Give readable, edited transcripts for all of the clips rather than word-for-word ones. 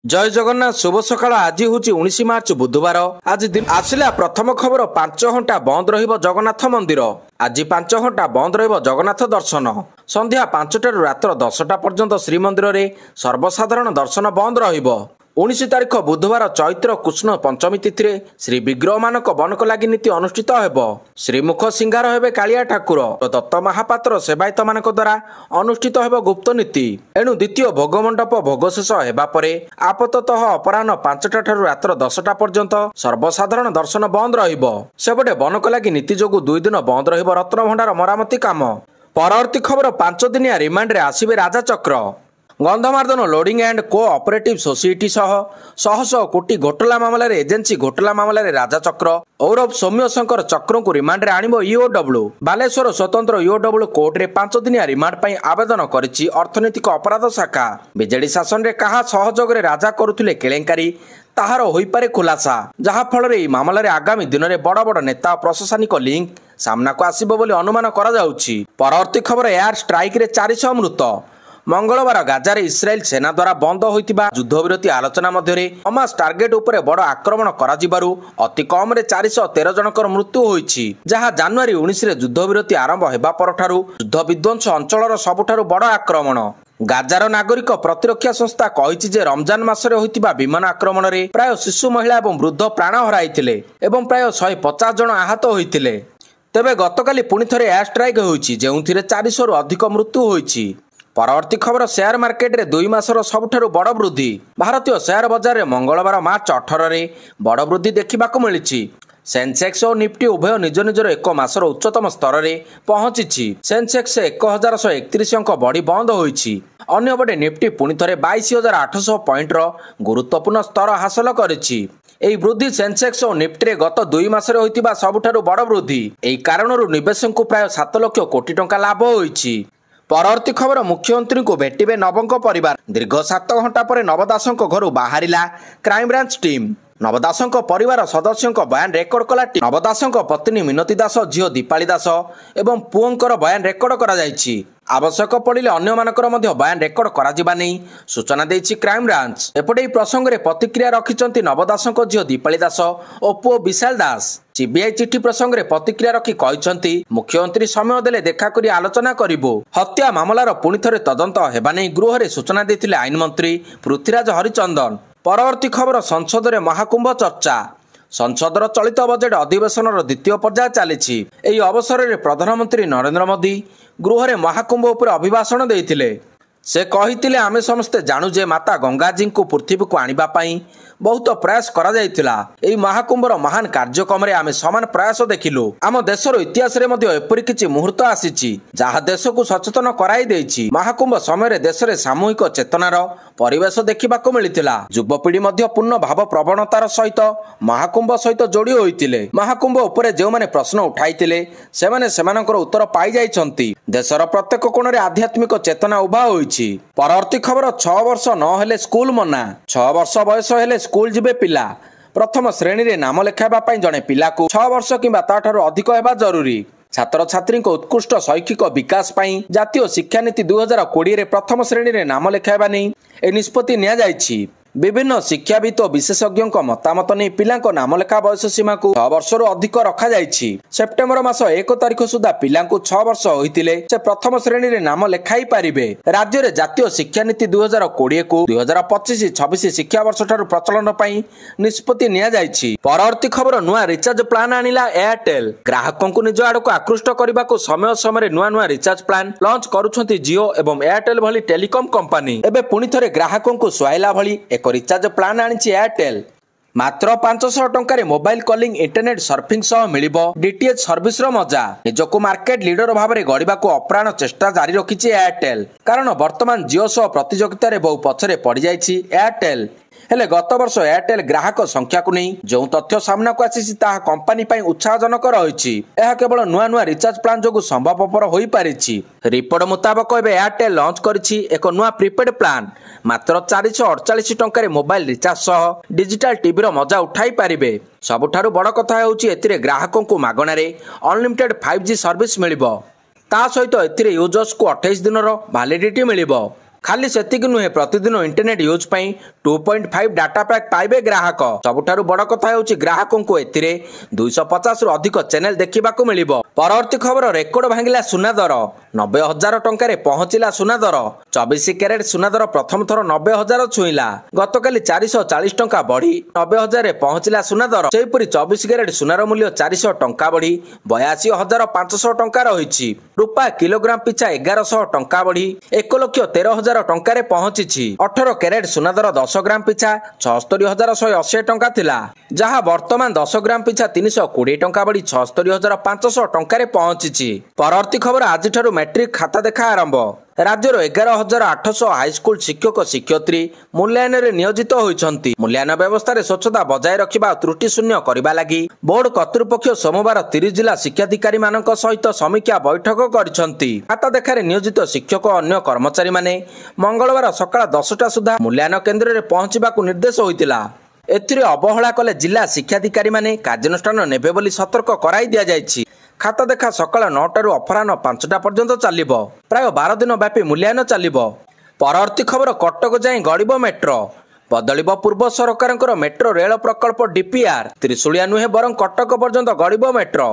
जय जगन्नाथ शुभ सकाळ। आज हूँ 19 मार्च बुधवार। आज आसला प्रथम खबर 5 घंटा बंद रहिबो जगन्नाथ मंदिर। आज 5 घंटा बंद रहिबो जगन्नाथ दर्शन। संध्या 5टाରୁ रात्र 10टा पर्यंत श्रीमंदिर रे सर्वसाधारण दर्शन बंद रहिबो। 19 तारिख बुधवार चैत्र कृष्ण पंचमी तिथि श्री विग्रह मानक बनक लागि नीति अनुष्ठित हेबो। श्रीमुख सिंगार हेबे कालिया ठाकुर। दत्त महापात्र सेवायत मानक द्वारा अनुष्ठित हेबो गुप्त नीति। एणु द्वितीय भोग मंडप भोग शेष हेबा परे आपततः अपराह्न 5टा ठारू रात्र 10टा पर्यंत सर्वसाधारण दर्शन बंद रहिबो। सेपटे बनक लागि नीति जोगु 2 दिन बंद रहिबो रत्न भंडार मरामती काम। परवर्ती खबर 5 दिनिया रिमांड रे आसीबे राजा चक्र। Gandhamardan loading and co operative society शह कोटी घोटाला मामला एजेंसी घोटाला मामला राजा चक्र औरव सौम्य शंकर चक्र को रिमांड रे आनिबो ईओडब्ल्यू। बालेश्वर स्वतंत्र ईओडब्ल्यू कोर्ट रे 5 दिनिया रिमांड पई आवेदन करिछि अर्थनैतिक अपराध शाखा। बीजेडी शासन रे कहा सहयोग रे राजा करुथिले केलेंकारी ताहार होइपारे खुलासा, जहा फल रे मामला रे आगामी दिन रे बड़ बड़ नेता प्रशासनिक लिंक सामना को आसीबो बोली अनुमान करा जाउछि। परवर्ती खबर एयर स्ट्राइक रे 400 मृत। मंगलवार गाजार इस्राएल सेना द्वारा बंद होइतिबा युद्धविरति आलोचना मध्यरे हमास टार्गेट उपरे बड़ आक्रमण करा जिबारु अति कम रे 413 जनकर मृत्यु होइछि, जहा जनवरी 19 रे युद्धविरति आरंभ हेबा परठारु युद्ध विध्वंस अंचलर सबठारु बड़ आक्रमण। गाजार नागरिक प्रतिरक्षा संस्था कहिछि जे रमजान मासरे होइतिबा विमान आक्रमण रे प्राय शिशु महिला एवं वृद्ध प्राण हराइथिले एवं प्राय 150 जन आहत होइथिले। तेबे गतकाली पुनि थरे एयर स्ट्राइक होइछि जेउथिरे 400 रु अधिक मृत्यु होइछि। परवर्ती खबर शेयर मार्केट रे 2 मासर सबठारु बड़ वृद्धि। भारतीय शेयर बाजार रे मंगलवार मार्च 18 रे बड़ वृद्धि देखिबाकू मिलिछि। सेंसेक्स और निफ्टी उभय निज निजर 1 मासर उच्चतम स्तर रे पहुंचिछि। सेंसेक्स 1131 अंक बढ़ी बंद होइछि। अन्यपटे निफ्टी पुनि थरे 22800 पॉइंट रो गुरुत्वपूर्ण स्तर हासिल करिछि। एही वृद्धि सेंसेक्स और निफ्टी रे गत 2 मासरे होइतिबा सबठारु बड़ वृद्धि। एही कारणरू निवेशकଙ୍କୁ प्राय 7 लाख कोटी टंका लाभ होइछि। परवर्ती खबर मुख्यमंत्री को भेटिबे नवंक परिवार। दीर्घ 7 घंटा पर नव दासଙ୍କ घरु बाहरिला क्राइम ब्रांच टीम। नव दासଙ୍କ परिवार सदस्यଙ୍କ बयान रेकर्ड कला टीम। नव दासଙ୍କ पत्नी मिनती दास, झियो दीपाली दास एवं पुओंकर बयान रेकर्ड करा जायछि। आवश्यक पड़िले अन्य मानकर मध्य बयान रेकर्ड करा जिबा नै सूचना दैछि क्राइम ब्रांच। एपटे ई प्रसंग रे प्रतिक्रिया रखिचंती नव दासଙ୍କ झियो दीपाली दास और पुओ विशाल दास। सीबीआई चिठी प्रसंग रे प्रतिक्रिया रखी कहिसंती मुख्यमंत्री समय देले देखा करी आलोचना करिबो। हत्या मामलार पुनि थरे तदंत हेबा नै गृह रे सूचना दैथिले आईन मंत्री पृथ्वीराज हरिचंदन। परवर्ती खबर संसद रे महाकुंभ चर्चा। संसदर चलित बजेट अधिवेशन द्वितीय पर्याय चली। एही अवसर में प्रधानमंत्री नरेंद्र मोदी गृह रे महाकुंभ उपर अभिभाषण देइथिले। से कहिथिले आमे समस्ते जानु जे माता गंगाजी को पृथ्वी को आनिबा पई बहुत प्रयास करा जायतिला। एही महाकुंभर महान कार्यक्रम रे आमे समान प्रयास देखिलु। आम देशर इतिहास रे मध्ये एपरि किछि मुहूर्त आसीछि जहा देश को सचेतन कराई देइछि। महाकुंभ समय रे देश रे सामूहिक चेतनार परिवेश देखिबाको मिलितिला। युवपीढ़ी मध्ये पूर्ण भाव प्रवणतार सहित महाकुंभ सहित जोड़ी होइतिले। महाकुंभ उपरे जे माने प्रश्न उठाइतिले सेमाने सेमानकर उत्तर पाई जाइछंती। देशर प्रत्येक कोण रे आध्यात्मिक चेतना उभा होइछि। परवर्ती खबर 6 वर्ष न हेले स्कूल मना। 6 वर्ष बयस हेले स्कूल जिबे पिला। प्रथम श्रेणी रे नाम लेखाबा पई जणे पिला को 6 वर्ष किंबा ताठारो अधिक हेबा जरूरी। छात्र छात्री को उत्कृष्ट शैक्षिक विकास पई जातीय शिक्षा नीति 2020 रे प्रथम श्रेणी रे नाम लेखाबा नै ए निष्पत्ति निया जायछि। विभिन्न शिक्षाविद और विशेषज्ञों मतामत नहीं पिलांको नाम लेखा बयस सीमा को 6 वर्ष अधिक रखा जायछि। सेप्टेम्बर मास 1 तारिख सुधा पिलांको 6 वर्ष होइतिले से प्रथम श्रेणी रे नाम लेखाई पारिबे। राज्य रे जातीय शिक्षा नीति 2020 को 2025-26 शिक्षा वर्ष ठारू प्रचलन पई निष्पत्ति निया जायछि। परवर्ती खबर नुआ रिचार्ज प्लान आनिला एयरटेल। ग्राहकों को निज आड़ को आकृष्ट करने को समय समय नुआ नुआ रिचार्ज प्लान लॉन्च करुछंती जियो एवं एयरटेल भली टेलीकॉम कंपनी। एबे पुनि थरे ग्राहकों को सुहाइला भली एक रिचार्ज प्लान आनिछि एयरटेल। मात्र 500 टंका मोबाइल कॉलिंग इंटरनेट सर्फिंग सह मिलिबो डीटीएच सर्विस रो मजा। निजको मार्केट लीडर भाव में गढ़ा को अप्राण चेष्टा जारी रखिछि एयरटेल। कारण वर्तमान जियो सह प्रतियोगिता रे बहु पछरे पड़ जाइछि एयरटेल। हेले गत वर्ष एयरटेल ग्राहक संख्या को नहीं जो तथ्य सामना को आसी ताहा कंपनी पई उत्साहजनक रहिछि। एहा केवल नुआ नुआ रिचार्ज प्लान जोगु संभवपर होई पारिछि। रिपोर्ट मुताबक एबे एयरटेल लॉन्च करिछि एक नुआ प्रीपेड प्लान। मात्र 448 टंका रे मोबाइल रिचार्ज सह डिजिटल टीवी रो मजा उठाई पारिबे। सबठारु बड़ कथा हेउछि एतिरे ग्राहकों को मागणा रे अनलिमिटेड 5G सर्विस मिलिबो। ता सहित एतिरे यूजर्स को 28 दिन रो वैलिडिटी मिलिबो। खाली सेतिकी नुहे प्रतिदिन इंटरनेट यूज पई 2.5 डाटा पैक पाइबे ग्राहक। सबुठारु बड़ कथा हेउची ग्राहकों को एथिरे 250 रु अधिक चैनल देखिबाकू मिलिबो। परवर्ती खबर रेकर्ड भांगिला सुना दर 90,000 टंका रे पहुंचिला सुना दर। 24 कैरेट सुना दर प्रथम थर 90,000 छुईला। गतकाली 440 टंका बढ़ी 90,000 रे पहुंचिला सुना दर। सेहिपरि 24 कैरेट सुनार मूल्य 400 टंका बढ़ी 82,500 टंका रहिछि। रूपा किलोग्राम पिछा 1100 टंका बढ़ी 1,13,000 टंका रे पहुंची। 18 कैरेट सुना दर 10 ग्राम पिछा 76,180 टंका थिला, जहां वर्तमान 10 ग्राम पिछा 320 टंका बढ़ी 76,500 टंका रे पहुंची। परवर्ती खबर आज ठारू मैट्रिक खाता देखा आरंभ। राज्यर 11,800 हाईस्कूल शिक्षक शिक्षयित्री मूल्यांकन रे नियोजित होइछंती। मूल्यांकन व्यवस्था रे स्वच्छता बजाय रखिबा त्रुटि शून्य करबा लागि बोर्ड कर्तृपक्ष सोमवार 30 जिला शिक्षाधिकारी मानक सहित समीक्षा बैठक करिसंती। खाता देखा रे नियोजित शिक्षक और अन्य कर्मचारी माने मंगलवार सकाळ 10टा सुधा मूल्यांकन केंद्र रे पहुंचबाकू निर्देश होइतिला। एथिरे अवहेला कले जिला शिक्षाधिकारी माने कार्यानुष्ठान नेबे बोली सतर्क कराई दिया जायछि। खाता देखा सकाळ 9टा रु अपराह्न 5टा पर्यंत चलिबो। प्राय 12 दिन व्यापी मूल्यांकन चलिबो। परवर्ती खबर कटक जाए गड़िबो मेट्रो। बदलिबो पूर्व सरकारଙ୍କର मेट्रो रेल प्रकल्प डीपीआर। त्रिशूलिया नुहे बरं कटक पर्यंत गड़िबो मेट्रो।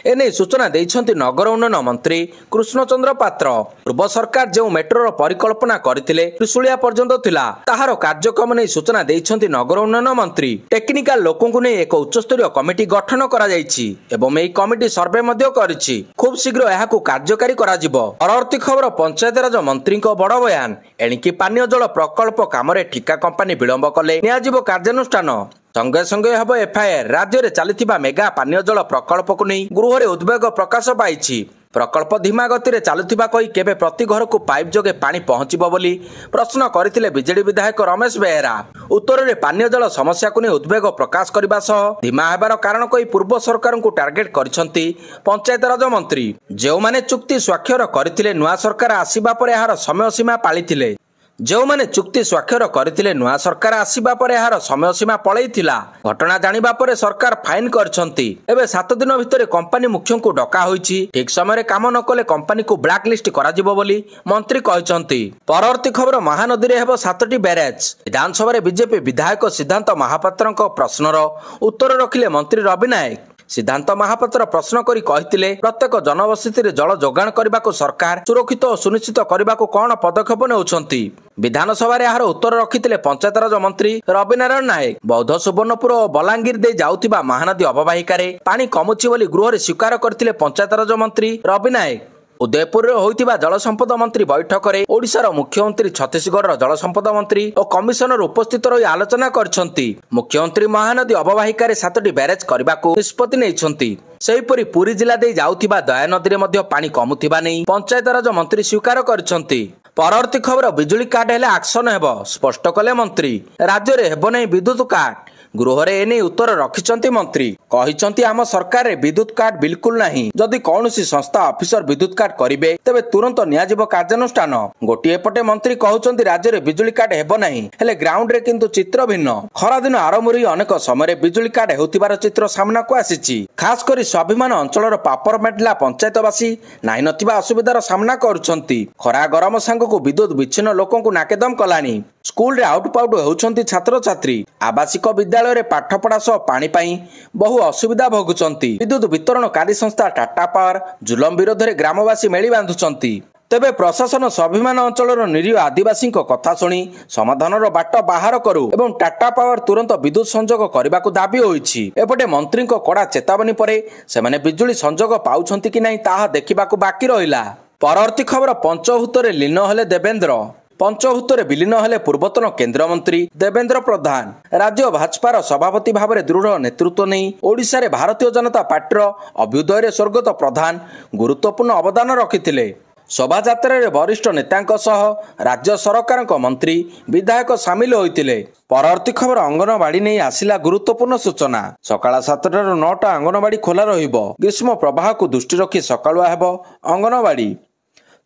एने सूचना देइछंती नगर उन्नयन मंत्री कृष्णचंद्र पात्र। पूर्व सरकार जो मेट्रोर परिकल्पना करथिले त्रिशूलिया पर्यंत थिला, ताहार कार्यक्रम नै सूचना देइछंती नगर उन्नयन मंत्री। टेक्निकल लोकंकु नै एक उच्चस्तरीय कमिटी गठन करा जायछि एवं एई कमिटी सर्वे मध्ये करिछि। खूब शीघ्र एहाकु कार्यकारी करा जिवो। परवर्ती खबर पंचायत राज मंत्री को बड़ बयान। एणिकी पानीय जल प्रकल्प कामरे ठिका कंपनी विलंब कले नियाजिवो कार्यानुष्ठान। संगे संगे हब एफआईआर। राज्य में चलता मेगा पानीय जल प्रकल्प को नहीं गृह में उद्वेग प्रकाश पाई। प्रकल्प धीमा गति में चलुवा कही केबे प्रति घर को पाइप जोगे पानी पहुंचबो बोली प्रश्न करथिले बीजेडी विधायक रमेश बेहेरा। उत्तर में पानीय जल समस्या को नहीं उद्वेग प्रकाश करने सह धीमा हेबार कारण कही पूर्व सरकार को टार्गेट करिसंती पंचायत राज मंत्री। जो माने चुक्ति स्वाक्षर करथिले नुआ सरकार आसीबा परे एहार समय सीमा पालिथिले। जो माने चुक्ति स्वाक्षर करथिले नुआ सरकार आसीबा परे एहार समय सीमा पळैथिला। घटना जानिबा परे सरकार फाइन करछंती। एबे 7 दिन भितर कंपनी मुख्य को डका होईछि। ठीक समय काम न कले कंपनी को ब्लैक लिस्ट करा जिवो बोली मंत्री कहछंती। परवर्ती खबर महानदी रे हेबो 7टी बैरेज। विधानसभा रे बीजेपी विधायक सिद्धांत महापात्रଙ୍କ प्रश्नर उत्तर रखिले मंत्री रवि नायक। सिद्धांत महापात्र प्रश्न करी कहिथिले प्रत्येक जनबसती रे जल जोगाण करने को सरकार सुरक्षित और सुनिश्चित करने को कौन पदक्षेप नेउछंती। विधानसभा रे यार उत्तर रखिथिले पंचायत राज मंत्री रवि नारायण नायक। बौद्ध सुवर्णपुर और बलांगीर दे जाउथिबा महानदी अववाहिका रे पानी कमुछि बोली गृह रे स्वीकार करथिले पंचायत राज मंत्री रवि नायक। उदयपुर होइतिबा जल संपद मंत्री बैठक में ओडिशार मुख्यमंत्री छत्तीसगढ़ जल संपद मंत्री और कमिशनर उपस्थित रही आलोचना करछंती। मुख्यमंत्री महानदी अववाहिका रे 7टी बैरेज करबाकू निष्पत्ति नेइछंती। सेहिपरि पुरी जिला दे जाउथिबा दया नदी रे मध्य पानी कमुथिबा नै पंचायत राज मंत्री स्वीकार करछंती। परवर्ती खबर बिजुली काट हेले एक्शन हेबो स्पष्ट कले मंत्री। राज्य रे हेबो नै विद्युत काट। गृह रे एने उत्तर रखिचंती मंत्री। कहिचंती आम सरकार रे विद्युत काट बिल्कुल नहीं। जदि कौनसी संस्था ऑफिसर विद्युत काट करिवे तेबे तुरंत नियाजिबो कार्यानुष्ठान। गोटिए पटे मंत्री कहउचंती राज्य रे बिजुली काट हेबो नहीं, हेले ग्राउंड रे किंतु चित्र भिन्न। खरा दिन आरंभ रे अनेक समय रे बिजुली काट हेउतिबार चित्र सामना को आसीची। खास करी स्वाभिमान अंचलर पापर मेडला पंचायतवासी नाही नथिबा असुविधार सामना करूचंती। खरा गरम सांग को विद्युत विच्छिन्न लोकंकु नाकेदम कलानी। स्कूल रे आउटपाउट होउचंती छात्र छात्री। आवासिक विद्यालय रे पाठ पढ़ा सह पानी पाई बहु असुविधा भोगुचंती। विद्युत वितरणकारी संस्था टाटा पावर जुलम विरोध में ग्रामवासी मेली बांधुचंती। तेबे प्रशासन स्वाभिमान अंचलर निरीह आदिवासी कथा शुणी समाधान बाट बाहर करू एवं टाटा पावर तुरंत विद्युत संजोग करने को दाबी होईछि। एपटे मंत्री कड़ा चेतावनी परे सेमाने बिजुली संजोग पाउछंती कि नहीं ताहा देखिबाकू बाकी रहिला। परवर्ती खबर पंचभूत रे लीन हेले देवेंद्र। पंचभूत रे विलीन हेले पूर्वतन केंद्र मंत्री देवेंद्र प्रधान। राज्य भाजपार सभापति भाव में दृढ़ नेतृत्व नहीं ओडिशा रे भारतीय जनता पार्टीर अभ्युदय रे स्वर्गत प्रधान गुरुत्वपूर्ण अवदान रखिथिले। शोभायात्रा रे वरिष्ठ नेतांक सह राज्य सरकार मंत्री विधायक सामिल होइतिले। परवर्ती खबर अंगनवाड़ी नहीं आसिला गुरुत्वपूर्ण सूचना। सकाळ 7टा रु 9टा अंगनवाड़ी खोला रहिबो। ग्रीष्म प्रवाह को दृष्टि रखी सकाळुआ हेबो अंगनवाड़ी।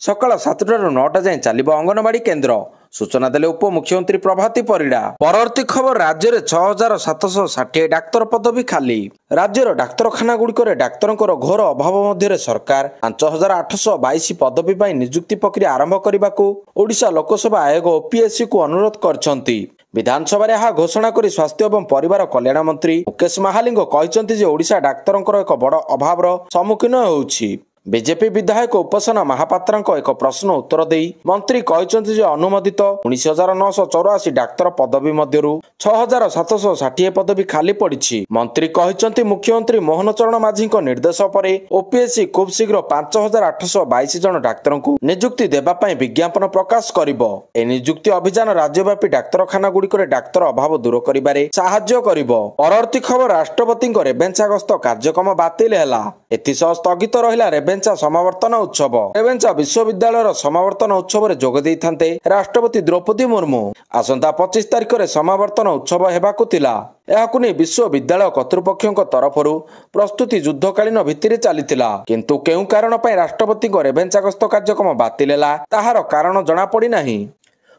सकाळ 7टा रु 9टा जाए चलिबो अंगनवाड़ी केंद्र। ସୂଚନା ଦେଲେ ଉପମୁଖ୍ୟମନ୍ତ୍ରୀ ପ୍ରଭାତୀ ପରିଡ଼ା। ପରବର୍ତ୍ତୀ ଖବର, ରାଜ୍ୟରେ 6760 ଡାକ୍ତର ପଦବୀ ଖାଲି। ରାଜ୍ୟର ଡାକ୍ତରଖାନାଗୁଡ଼ିକରେ ଡାକ୍ତରଙ୍କର ଘୋର ଅଭାବ ମଧ୍ୟରେ ସରକାର 5822 ପଦବୀ ପାଇଁ ନିଯୁକ୍ତି ପ୍ରକ୍ରିୟା ଆରମ୍ଭ କରିବାକୁ ଓଡ଼ିଶା ଲୋକସେବା ଆୟୋଗ ଓପିଏସ୍ସିକୁ ଅନୁରୋଧ କରିଛନ୍ତି। ବିଧାନସଭାରେ ଏହା ଘୋଷଣା କରି ସ୍ୱାସ୍ଥ୍ୟ ଏବଂ ପରିବାର କଲ୍ୟାଣ ମନ୍ତ୍ରୀ ମୁକେଶ ମାହାଲିଙ୍ଗ କହିଛନ୍ତି ଯେ ଓଡ଼ିଶା ଡାକ୍ତରଙ୍କର ଏକ ବଡ଼ ଅଭାବର ସମ୍ମୁଖୀନ ହେଉଛି। ବିଜେପି ବିଧାୟକ ଉପାସନା ମହାପାତ୍ରଙ୍କ ଏକ ପ୍ରଶ୍ନ ଉତ୍ତର ଦେଇ ମନ୍ତ୍ରୀ କହିଛନ୍ତି ଯେ ଅନୁମୋଦିତ 19,984 ଡାକ୍ତର ପଦବୀ ମଧ୍ୟରୁ 6,760 ପଦବୀ ଖାଲି ପଡ଼ିଛି। ମନ୍ତ୍ରୀ କହିଛନ୍ତି ମୁଖ୍ୟମନ୍ତ୍ରୀ ମୋହନ ଚରଣ ମାଝୀଙ୍କ ନିର୍ଦ୍ଦେଶ ପରେ ଓପିଏସ୍ସି ଖୁବ୍ ଶୀଘ୍ର 5,822 ଜଣ ଡାକ୍ତରଙ୍କୁ ନିଯୁକ୍ତି ଦେବା ପାଇଁ ବିଜ୍ଞାପନ ପ୍ରକାଶ କରିବ। ଏହି ନିଯୁକ୍ତି ଅଭିଯାନ ରାଜ୍ୟବ୍ୟାପୀ ଡାକ୍ତରଖାନାଗୁଡ଼ିକରେ ଡାକ୍ତର ଅଭାବ ଦୂର କରିବାରେ ସାହାଯ୍ୟ କରିବ। ପରବର୍ତ୍ତୀ ଖବର, ରାଷ୍ଟ୍ରପତିଙ୍କ ରେଭେନ୍ସା ଗସ୍ତ କାର୍ଯ୍ୟକ୍ରମ ବାତିଲ ହେଲା। ଏଥିସହ ସ୍ଥଗିତ ରହିଲା ରେଭେନ୍ସା ସମାବର୍ତ୍ତନ ଉତ୍ସବ। ରେଭେନ୍ସା ବିଶ୍ୱବିଦ୍ୟାଳୟର ସମାବର୍ତ୍ତନ ଉତ୍ସବରେ ଯୋଗ ଦେଇଥାନ୍ତେ ରାଷ୍ଟ୍ରପତି ଦ୍ରୌପଦୀ ମୁର୍ମୁ। ଆସନ୍ତା 25 ତାରିଖରେ ସମାବର୍ତ୍ତନ ଉତ୍ସବ ହେବାକୁ ଥିଲା। ଏହାକୁ ନେଇ ବିଶ୍ୱବିଦ୍ୟାଳୟ କର୍ତ୍ତୃପକ୍ଷଙ୍କ ତରଫରୁ ପ୍ରସ୍ତୁତି ଯୁଦ୍ଧକାଳୀନ ଭିତ୍ତିରେ ଚାଲିଥିଲା। କିନ୍ତୁ କେଉଁ କାରଣ ପାଇଁ ରାଷ୍ଟ୍ରପତିଙ୍କ ରେଭେନ୍ସା ଗସ୍ତ କାର୍ଯ୍ୟକ୍ରମ ବାତିଲ ହେଲା ତାହାର କାରଣ ଜଣାପଡ଼ିନାହିଁ।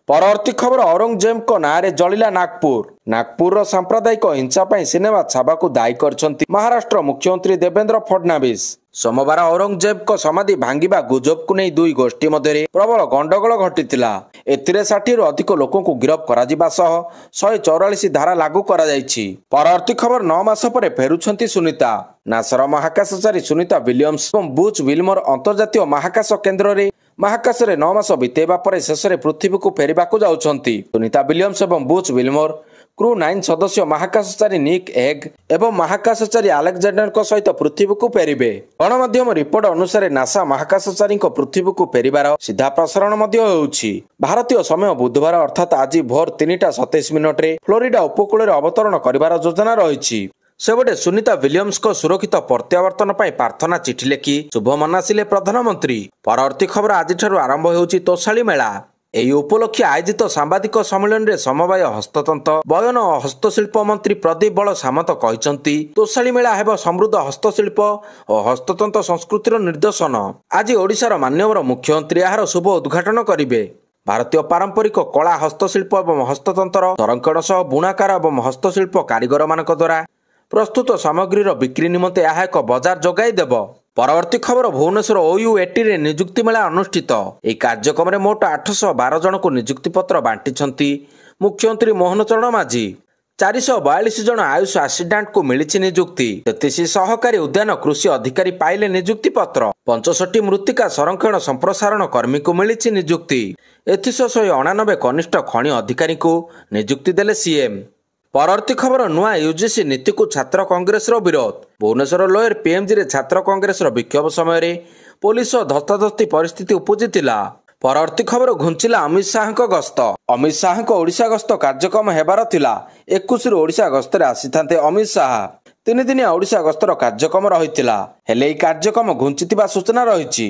ପରବର୍ତ୍ତୀ ଖବର, ଔରଙ୍ଗଜେବଙ୍କ ନାଁରେ ଜଳିଲା ନାଗପୁର। ନାଗପୁରର ସାମ୍ପ୍ରଦାୟିକ ହିଂସା ପାଇଁ ସିନେମା ଛାବାକୁ ଦାୟୀ କରିଛନ୍ତି ମହାରାଷ୍ଟ୍ର ମୁଖ୍ୟମନ୍ତ୍ରୀ ଦେବେନ୍ଦ୍ର ଫଡନାବିସ୍। ସୋମବାର ଔରଙ୍ଗଜେବଙ୍କ ସମାଧି ଭାଙ୍ଗିବା ଗୁଜବକୁ ନେଇ ଦୁଇ ଗୋଷ୍ଠୀ ମଧ୍ୟରେ ପ୍ରବଳ ଗଣ୍ଡଗୋଳ ଘଟିଥିଲା। ଏଥିରେ 60ରୁ ଅଧିକ ଲୋକଙ୍କୁ ଗିରଫ କରାଯିବା ସହ 144 ଧାରା ଲାଗୁ କରାଯାଇଛି। ପରବର୍ତ୍ତୀ ଖବର, 9 ମାସ ପରେ ଫେରୁଛନ୍ତି ସୁନିତା। ନାସାର ମହାକାଶଚାରୀ ସୁନିତା ୱିଲିୟମ୍ସ ଏବଂ ବୁଚ୍ ୱିଲମର ଅନ୍ତର୍ଜାତୀୟ ମହାକାଶ କେନ୍ଦ୍ରରେ ମହାକାଶରେ 9 ମାସ ବିତେଇବା ପରେ ଶେଷରେ ପୃଥିବୀକୁ ଫେରିବାକୁ ଯାଉଛନ୍ତି। ସୁନିତା ୱିଲିୟମ୍ସ ଏବଂ ବୁଚ୍ ୱିଲମର କ୍ରୁ 9 ସଦସ୍ୟ ମହାକାଶଚାରୀ ନିକ୍ ହେଗ୍ ଏବଂ ମହାକାଶଚାରୀ ଆଲେକ୍ଜାଣ୍ଡାରଙ୍କ ସହିତ ପୃଥିବୀକୁ ଫେରିବେ। ଗଣମାଧ୍ୟମ ରିପୋର୍ଟ ଅନୁସାରେ ନାସା ମହାକାଶଚାରୀଙ୍କ ପୃଥିବୀକୁ ଫେରିବାର ସିଧା ପ୍ରସାରଣ ମଧ୍ୟ ହେଉଛି। ଭାରତୀୟ ସମୟ ବୁଧବାର ଅର୍ଥାତ୍ ଆଜି ଭୋର 3:27 ଫ୍ଲୋରିଡା ଉପକୂଳରେ ଅବତରଣ କରିବାର ଯୋଜନା ରହିଛି। ସେପଟେ ସୁନିତା ୱିଲିୟମ୍ସଙ୍କ ସୁରକ୍ଷିତ ପ୍ରତ୍ୟାବର୍ତ୍ତନ ପାଇଁ ପ୍ରାର୍ଥନା ଚିଠି ଲେଖି ଶୁଭ ମନାସିଲେ ପ୍ରଧାନମନ୍ତ୍ରୀ। ପରବର୍ତ୍ତୀ ଖବର, ଆଜିଠାରୁ ଆରମ୍ଭ ହେଉଛି ତୋଷାଳୀ ମେଳା। ଏହି ଉପଲକ୍ଷେ ଆୟୋଜିତ ସାମ୍ବାଦିକ ସମ୍ମିଳନୀରେ ସମବାୟ ହସ୍ତତନ୍ତ ବୟନ ଓ ହସ୍ତଶିଳ୍ପ ମନ୍ତ୍ରୀ ପ୍ରଦୀପ ବଳ ସାମନ୍ତ କହିଛନ୍ତି ତୋଷାଳୀ ମେଳା ହେବ ସମୃଦ୍ଧ ହସ୍ତଶିଳ୍ପ ଓ ହସ୍ତତନ୍ତ ସଂସ୍କୃତିର ନିଦର୍ଶନ। ଆଜି ଓଡ଼ିଶାର ମାନ୍ୟବର ମୁଖ୍ୟମନ୍ତ୍ରୀ ଏହାର ଶୁଭ ଉଦ୍ଘାଟନ କରିବେ। ଭାରତୀୟ ପାରମ୍ପରିକ କଳା, ହସ୍ତଶିଳ୍ପ ଏବଂ ହସ୍ତତନ୍ତର ସଂରକ୍ଷଣ ସହ ବୁଣାକାର ଏବଂ ହସ୍ତଶିଳ୍ପ କାରିଗରମାନଙ୍କ ଦ୍ୱାରା ପ୍ରସ୍ତୁତ ସାମଗ୍ରୀର ବିକ୍ରି ନିମନ୍ତେ ଏହା ଏକ ବଜାର ଯୋଗାଇ ଦେବ। ପରବର୍ତ୍ତୀ ଖବର, ଭୁବନେଶ୍ୱର OUATରେ ନିଯୁକ୍ତି ମେଳା ଅନୁଷ୍ଠିତ। ଏହି କାର୍ଯ୍ୟକ୍ରମରେ ମୋଟ 812 ଜଣଙ୍କୁ ନିଯୁକ୍ତି ପତ୍ର ବାଣ୍ଟିଛନ୍ତି ମୁଖ୍ୟମନ୍ତ୍ରୀ ମୋହନ ଚରଣ ମାଝୀ। 442 ଜଣ ଆୟୁଷ ଆସିଷ୍ଟାଣ୍ଟଙ୍କୁ ମିଳିଛି ନିଯୁକ୍ତି। 33 ସହକାରୀ ଉଦ୍ୟାନ କୃଷି ଅଧିକାରୀ ପାଇଲେ ନିଯୁକ୍ତି ପତ୍ର। 65 ମୃତ୍ତିକା ସଂରକ୍ଷଣ ସମ୍ପ୍ରସାରଣ କର୍ମୀଙ୍କୁ ମିଳିଛି ନିଯୁକ୍ତି। ଏଥିସହ 199 କନିଷ୍ଠ ଖଣି ଅଧିକାରୀଙ୍କୁ ନିଯୁକ୍ତି ଦେଲେ ସିଏମ୍। ପରବର୍ତ୍ତୀ ଖବର, ନୂଆ ୟୁଜିସି ନୀତିକୁ ଛାତ୍ର କଂଗ୍ରେସର ବିରୋଧ। ଭୁବନେଶ୍ୱର ଲୋୟର PMGରେ ଛାତ୍ର କଂଗ୍ରେସର ବିକ୍ଷୋଭ ସମୟରେ ପୋଲିସ ଓ ଧସ୍ତାଧସ୍ତି ପରିସ୍ଥିତି ଉପୁଜିଥିଲା। ପରବର୍ତ୍ତୀ ଖବର, ଘୁଞ୍ଚିଲା ଅମିତ ଶାହଙ୍କ ଗସ୍ତ। ଅମିତ ଶାହଙ୍କ ଓଡ଼ିଶା ଗସ୍ତ କାର୍ଯ୍ୟକ୍ରମ ହେବାର ଥିଲା। 21ରୁ ଓଡ଼ିଶା ଗସ୍ତରେ ଆସିଥାନ୍ତେ ଅମିତ ଶାହା। 3 ଦିନିଆ ଓଡ଼ିଶା ଗସ୍ତର କାର୍ଯ୍ୟକ୍ରମ ରହିଥିଲା, ହେଲେ ଏହି କାର୍ଯ୍ୟକ୍ରମ ଘୁଞ୍ଚିଥିବା ସୂଚନା ରହିଛି।